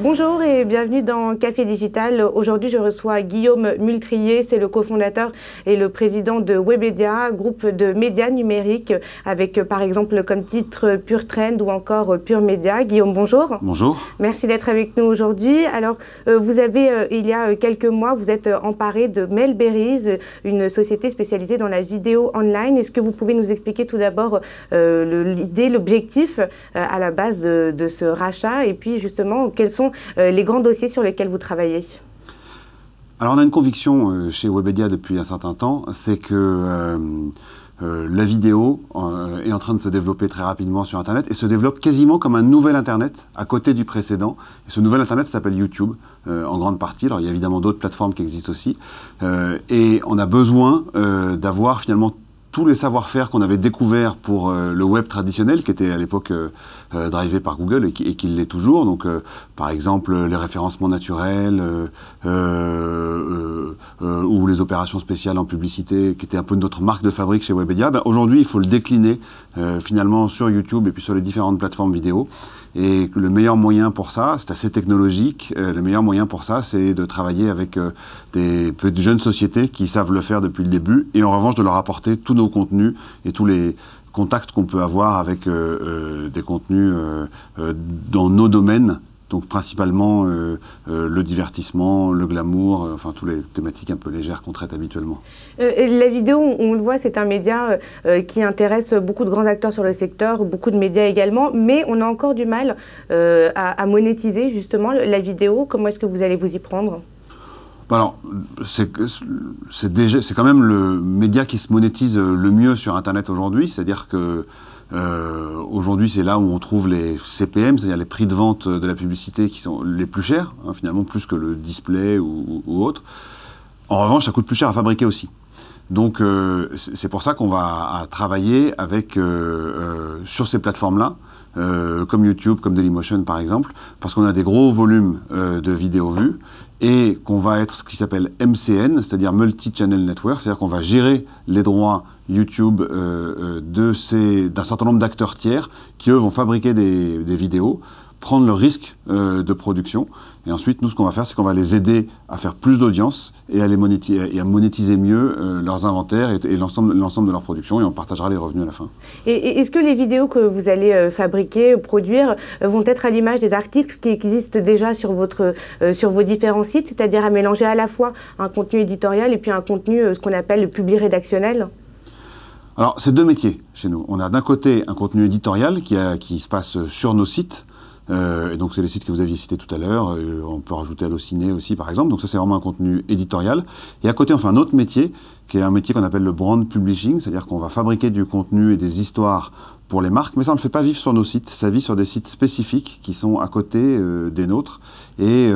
Bonjour et bienvenue dans Café Digital. Aujourd'hui, je reçois Guillaume Multrier, c'est le cofondateur et le président de Webedia, groupe de médias numériques avec par exemple comme titre Pure Trend ou encore Pure Média. Guillaume, bonjour. Bonjour. Merci d'être avec nous aujourd'hui. Alors, vous avez, il y a quelques mois, vous êtes emparé de Mailberries, une société spécialisée dans la vidéo online. Est-ce que vous pouvez nous expliquer tout d'abord l'idée, l'objectif à la base de ce rachat et puis justement, quels sont les grands dossiers sur lesquels vous travaillez? Alors on a une conviction chez Webedia depuis un certain temps, c'est que la vidéo est en train de se développer très rapidement sur Internet et se développe quasiment comme un nouvel Internet à côté du précédent. Et ce nouvel Internet s'appelle YouTube en grande partie. Alors il y a évidemment d'autres plateformes qui existent aussi. Et on a besoin d'avoir finalement tous les savoir-faire qu'on avait découverts pour le web traditionnel, qui était à l'époque drivé par Google et qui l'est toujours. Donc, par exemple, les référencements naturels ou les opérations spéciales en publicité, qui étaient un peu notre marque de fabrique chez Webedia. Ben, aujourd'hui, il faut le décliner finalement sur YouTube et puis sur les différentes plateformes vidéo. Et le meilleur moyen pour ça, c'est assez technologique, le meilleur moyen pour ça, c'est de travailler avec des jeunes sociétés qui savent le faire depuis le début, et en revanche de leur apporter tous nos contenus et tous les contacts qu'on peut avoir avec des contenus dans nos domaines, donc principalement le divertissement, le glamour, enfin toutes les thématiques un peu légères qu'on traite habituellement. La vidéo, on le voit, c'est un média qui intéresse beaucoup de grands acteurs sur le secteur, beaucoup de médias également, mais on a encore du mal à monétiser justement la vidéo. Comment est-ce que vous allez vous y prendre? Alors, c'est quand même le média qui se monétise le mieux sur Internet aujourd'hui, c'est-à-dire que aujourd'hui, c'est là où on trouve les CPM, c'est-à-dire les prix de vente de la publicité qui sont les plus chers, hein, finalement plus que le display ou autre. En revanche, ça coûte plus cher à fabriquer aussi. Donc, c'est pour ça qu'on va travailler avec sur ces plateformes-là, comme YouTube, comme Dailymotion par exemple, parce qu'on a des gros volumes de vidéos vues et qu'on va être ce qui s'appelle MCN, c'est-à-dire Multi-Channel Network, c'est-à-dire qu'on va gérer les droits YouTube d'un certain nombre d'acteurs tiers qui, eux, vont fabriquer des vidéos, prendre le risque de production. Et ensuite, nous, ce qu'on va faire, c'est qu'on va les aider à faire plus d'audience et à monétiser mieux leurs inventaires et l'ensemble de leur production, et on partagera les revenus à la fin. Et est-ce que les vidéos que vous allez fabriquer, produire, vont être à l'image des articles qui existent déjà sur vos différents sites, c'est-à-dire à mélanger à la fois un contenu éditorial et puis un contenu, ce qu'on appelle le public rédactionnel? Alors, c'est deux métiers chez nous. On a d'un côté un contenu éditorial qui se passe sur nos sites. Et donc c'est les sites que vous aviez cités tout à l'heure, on peut rajouter Allociné aussi par exemple, donc ça c'est vraiment un contenu éditorial. Et à côté on fait un autre métier, qui est un métier qu'on appelle le brand publishing, c'est-à-dire qu'on va fabriquer du contenu et des histoires pour les marques, mais ça on ne le fait pas vivre sur nos sites, ça vit sur des sites spécifiques qui sont à côté des nôtres et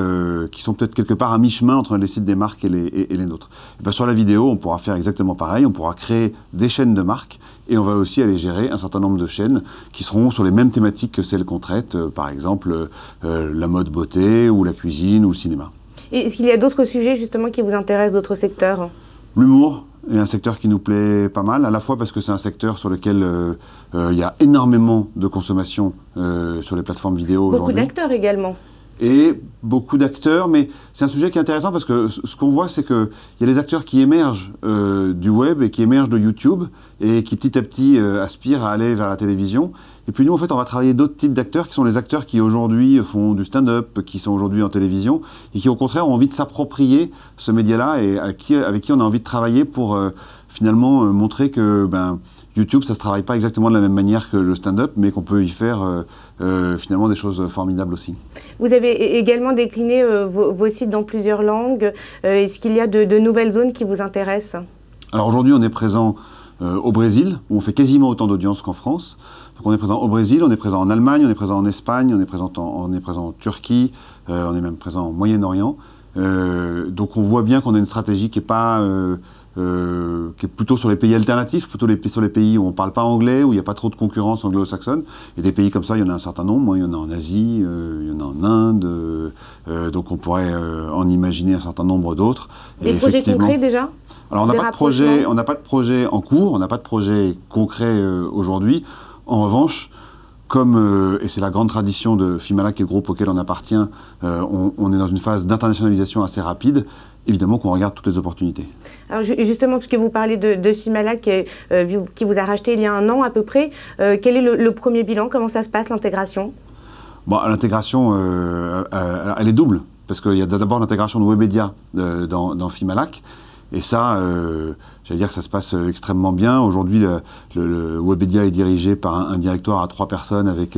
qui sont peut-être quelque part à mi-chemin entre les sites des marques et les nôtres. Et bien, sur la vidéo, on pourra faire exactement pareil, on pourra créer des chaînes de marques et on va aussi aller gérer un certain nombre de chaînes qui seront sur les mêmes thématiques que celles qu'on traite, par exemple la mode beauté ou la cuisine ou le cinéma. Et est-ce qu'il y a d'autres sujets justement qui vous intéressent, d'autres secteurs? L'humour est un secteur qui nous plaît pas mal, à la fois parce que c'est un secteur sur lequel il y a énormément de consommation sur les plateformes vidéo aujourd'hui. Beaucoup d'acteurs également. Et beaucoup d'acteurs, mais c'est un sujet qui est intéressant parce que ce qu'on voit, c'est qu'il y a des acteurs qui émergent du web et qui émergent de YouTube et qui petit à petit aspirent à aller vers la télévision. Et puis nous, en fait, on va travailler d'autres types d'acteurs qui sont les acteurs qui aujourd'hui font du stand-up, qui sont aujourd'hui en télévision et qui au contraire ont envie de s'approprier ce média-là et avec qui on a envie de travailler pour finalement montrer que YouTube, ça ne se travaille pas exactement de la même manière que le stand-up, mais qu'on peut y faire finalement des choses formidables aussi. Vous avez également décliné vos sites dans plusieurs langues. Est-ce qu'il y a de nouvelles zones qui vous intéressent? Alors aujourd'hui, on est présent au Brésil, où on fait quasiment autant d'audience qu'en France. Donc on est présent au Brésil, on est présent en Allemagne, on est présent en Espagne, on est présent en Turquie, on est même présent au Moyen-Orient. Donc on voit bien qu'on a une stratégie qui est pas... qui est plutôt sur les pays alternatifs, plutôt sur les pays où on ne parle pas anglais, où il n'y a pas trop de concurrence anglo-saxonne. Et des pays comme ça, il y en a un certain nombre. Il y en a en Asie, il y en a en Inde. Donc on pourrait en imaginer un certain nombre d'autres. Des projets concrets déjà? Alors on n'a pas de projet en cours, on n'a pas de projet concret aujourd'hui. En revanche, et c'est la grande tradition de Fimalac et le groupe auquel on appartient, on est dans une phase d'internationalisation assez rapide. Évidemment qu'on regarde toutes les opportunités. Alors justement, puisque vous parlez de Fimalac qui vous a racheté il y a 1 an à peu près, quel est le premier bilan? Comment ça se passe, l'intégration? Bon, l'intégration, elle est double, parce qu'il y a d'abord l'intégration de Webedia dans Fimalac, et ça, j'allais dire que ça se passe extrêmement bien. Aujourd'hui, le Webedia est dirigé par un directoire à 3 personnes avec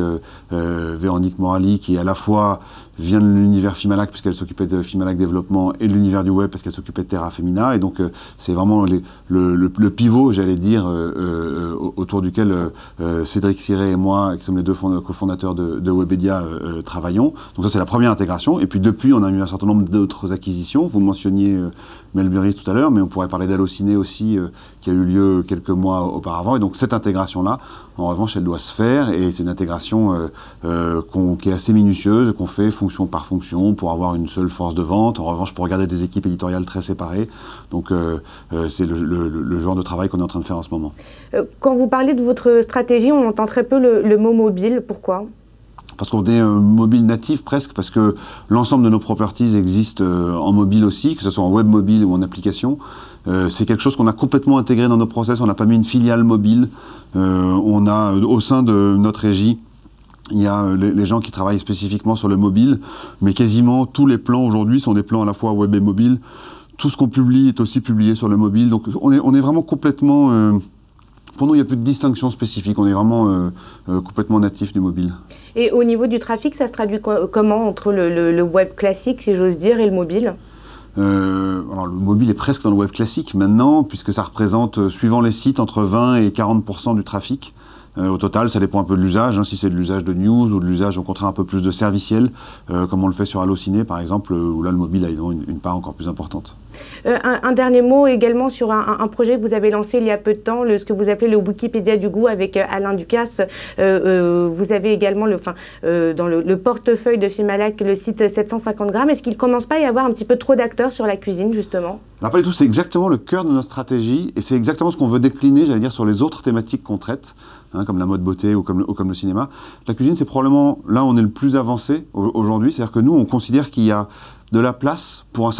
Véronique Morali, qui à la fois vient de l'univers Fimalac, puisqu'elle s'occupait de Fimalac Développement, et de l'univers du web, parce qu'elle s'occupait de Terra Femina. Et donc, c'est vraiment le pivot, j'allais dire, autour duquel Cédric Ciré et moi, qui sommes les 2 cofondateurs de Webedia, travaillons. Donc ça, c'est la première intégration. Et puis depuis, on a eu un certain nombre d'autres acquisitions. Vous mentionniez Melberries tout à l'heure, mais on pourrait parler d'Allociné aussi, qui a eu lieu quelques mois auparavant. Et donc cette intégration-là, en revanche, elle doit se faire, et c'est une intégration qui est assez minutieuse, qu'on fait fonction par fonction pour avoir une seule force de vente. En revanche, pour regarder des équipes éditoriales très séparées. Donc c'est le genre de travail qu'on est en train de faire en ce moment. Quand vous parlez de votre stratégie, on entend très peu le mot mobile. Pourquoi ? Parce qu'on est mobile natif presque, parce que l'ensemble de nos properties existent en mobile aussi, que ce soit en web mobile ou en application. C'est quelque chose qu'on a complètement intégré dans nos process. On n'a pas mis une filiale mobile. On a, au sein de notre régie, il y a les gens qui travaillent spécifiquement sur le mobile, mais quasiment tous les plans aujourd'hui sont des plans à la fois web et mobile. Tout ce qu'on publie est aussi publié sur le mobile. Donc on est vraiment complètement... Pour nous, il n'y a plus de distinction spécifique. On est vraiment complètement natif du mobile. Et au niveau du trafic, ça se traduit comment entre le web classique, si j'ose dire, et le mobile ? Alors, le mobile est presque dans le web classique maintenant, puisque ça représente, suivant les sites, entre 20 et 40% du trafic. Au total, ça dépend un peu de l'usage, si c'est de l'usage de news ou de l'usage au contraire un peu plus de serviciel, comme on le fait sur Allociné par exemple, où là le mobile a une part encore plus importante. Un dernier mot également sur un projet que vous avez lancé il y a peu de temps, ce que vous appelez le Wikipédia du goût avec Alain Ducasse. Vous avez également dans le portefeuille de Fimalac le site 750 grammes. Est-ce qu'il ne commence pas à y avoir un petit peu trop d'acteurs sur la cuisine justement? Alors pas du tout, c'est exactement le cœur de notre stratégie et c'est exactement ce qu'on veut décliner, j'allais dire, sur les autres thématiques qu'on traite, comme la mode beauté ou comme le cinéma. La cuisine, c'est probablement là où on est le plus avancé aujourd'hui, c'est-à-dire que nous, on considère qu'il y a de la place pour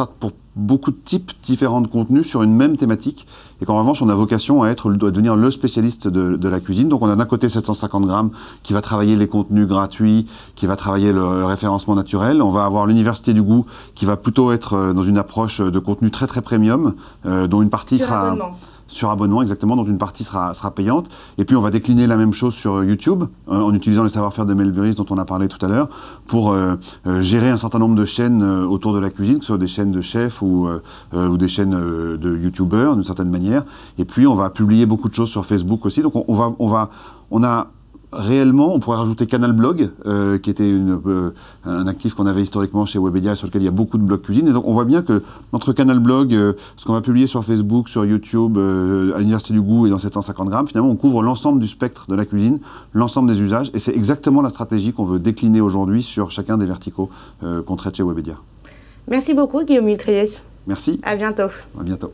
beaucoup de types différents de contenus sur une même thématique et qu'en revanche on a vocation à devenir le spécialiste de la cuisine. Donc on a d'un côté 750 grammes qui va travailler les contenus gratuits, qui va travailler le référencement naturel. On va avoir l'Université du goût qui va plutôt être dans une approche de contenu très très premium, dont une partie sera... Sur abonnement, exactement, dont une partie sera payante. Et puis on va décliner la même chose sur YouTube, en utilisant les savoir-faire de Melberries dont on a parlé tout à l'heure, pour gérer un certain nombre de chaînes autour de la cuisine, que ce soit des chaînes de chefs ou des chaînes de YouTubeurs, d'une certaine manière. Et puis on va publier beaucoup de choses sur Facebook aussi. Donc on a réellement, on pourrait rajouter Canal Blog, qui était un actif qu'on avait historiquement chez Webedia, sur lequel il y a beaucoup de blogs cuisine. Et donc on voit bien que entre Canal Blog, ce qu'on va publier sur Facebook, sur YouTube, à l'Université du goût et dans 750 grammes, finalement on couvre l'ensemble du spectre de la cuisine, l'ensemble des usages. Et c'est exactement la stratégie qu'on veut décliner aujourd'hui sur chacun des verticaux qu'on traite chez Webedia. Merci beaucoup Guillaume Ultriès. Merci. À bientôt. À bientôt.